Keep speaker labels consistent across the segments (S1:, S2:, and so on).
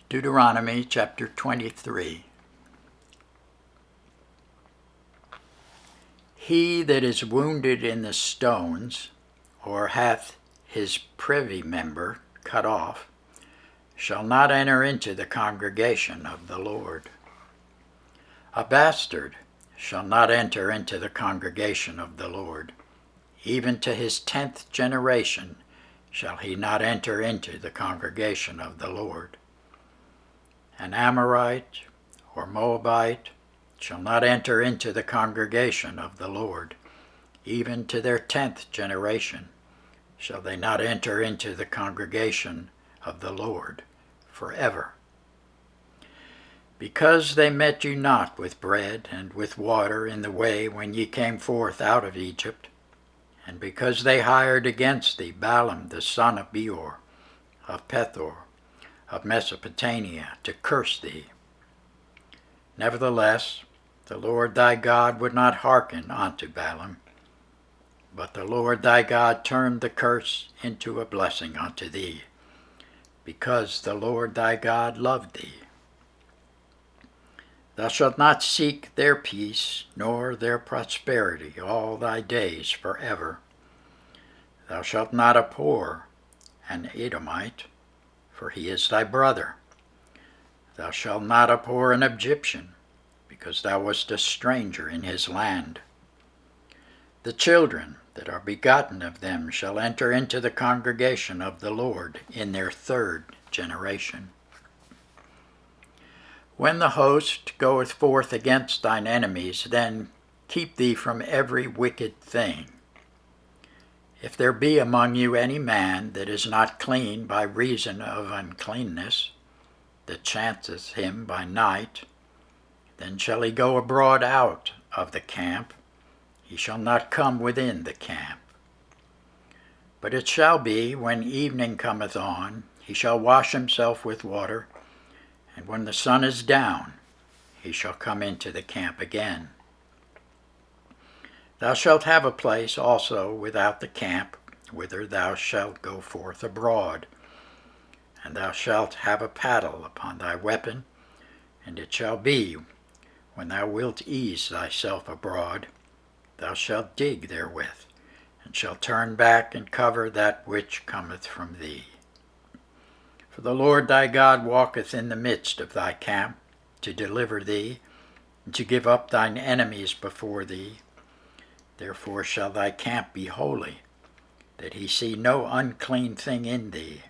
S1: Deuteronomy chapter 23. He that is wounded in the stones, or hath his privy member cut off, shall not enter into the congregation of the Lord. A bastard shall not enter into the congregation of the Lord. Even to his 10th generation shall he not enter into the congregation of the Lord. An Amorite or Moabite shall not enter into the congregation of the Lord. Even to their 10th generation shall they not enter into the congregation of the Lord forever. Because they met you not with bread and with water in the way when ye came forth out of Egypt, and because they hired against thee Balaam the son of Beor, of Pethor, of Mesopotamia, to curse thee. Nevertheless, the Lord thy God would not hearken unto Balaam, but the Lord thy God turned the curse into a blessing unto thee, because the Lord thy God loved thee. Thou shalt not seek their peace, nor their prosperity all thy days forever. Thou shalt not abhor an Edomite, for he is thy brother. Thou shalt not abhor an Egyptian, because thou wast a stranger in his land. The children that are begotten of them shall enter into the congregation of the Lord in their 3rd generation. When the host goeth forth against thine enemies, then keep thee from every wicked thing. If there be among you any man that is not clean by reason of uncleanness, that chanceth him by night, then shall he go abroad out of the camp. He shall not come within the camp. But it shall be, when evening cometh on, he shall wash himself with water, and when the sun is down, he shall come into the camp again. Thou shalt have a place also without the camp, whither thou shalt go forth abroad. And thou shalt have a paddle upon thy weapon, and it shall be, when thou wilt ease thyself abroad, thou shalt dig therewith, and shalt turn back and cover that which cometh from thee. For the Lord thy God walketh in the midst of thy camp, to deliver thee, and to give up thine enemies before thee. Therefore shall thy camp be holy, that he see no unclean thing in thee,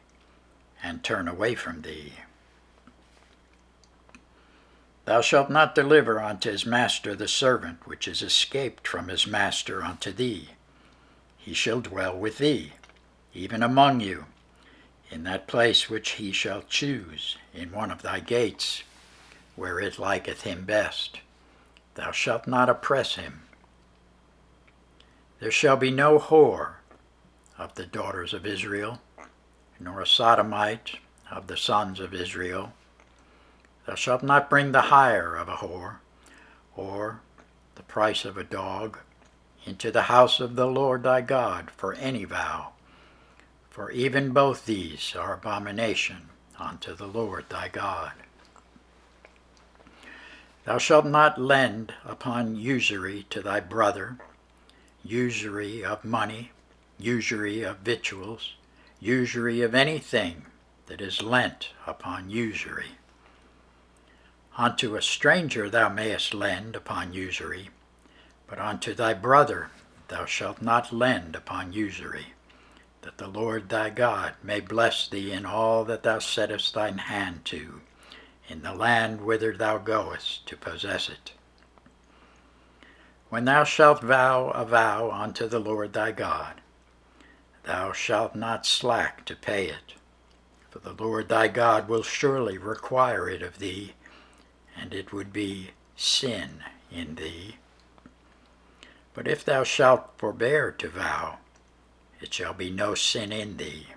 S1: and turn away from thee. Thou shalt not deliver unto his master the servant which is escaped from his master unto thee. He shall dwell with thee, even among you, in that place which he shall choose, in one of thy gates, where it liketh him best. Thou shalt not oppress him. There shall be no whore of the daughters of Israel, nor a sodomite of the sons of Israel. Thou shalt not bring the hire of a whore, or the price of a dog, into the house of the Lord thy God for any vow, for even both these are abomination unto the Lord thy God. Thou shalt not lend upon usury to thy brother, usury of money, usury of victuals, usury of anything that is lent upon usury. Unto a stranger thou mayest lend upon usury, but unto thy brother thou shalt not lend upon usury, that the Lord thy God may bless thee in all that thou settest thine hand to, in the land whither thou goest to possess it. When thou shalt vow a vow unto the Lord thy God, thou shalt not slack to pay it, for the Lord thy God will surely require it of thee, and it would be sin in thee. But if thou shalt forbear to vow, it shall be no sin in thee.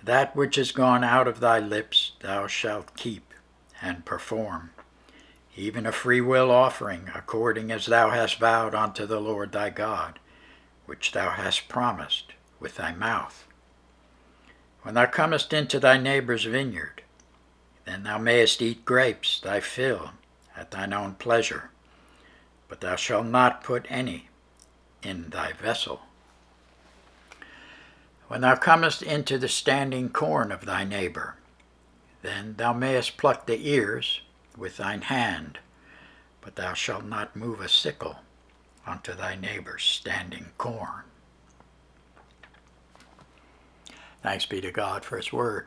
S1: That which is gone out of thy lips thou shalt keep and perform, even a freewill offering, according as thou hast vowed unto the Lord thy God, which thou hast promised with thy mouth. When thou comest into thy neighbor's vineyard, then thou mayest eat grapes thy fill at thine own pleasure, but thou shalt not put any in thy vessel. When thou comest into the standing corn of thy neighbor, then thou mayest pluck the ears with thine hand, but thou shalt not move a sickle unto thy neighbor's standing corn. Thanks be to God for his word.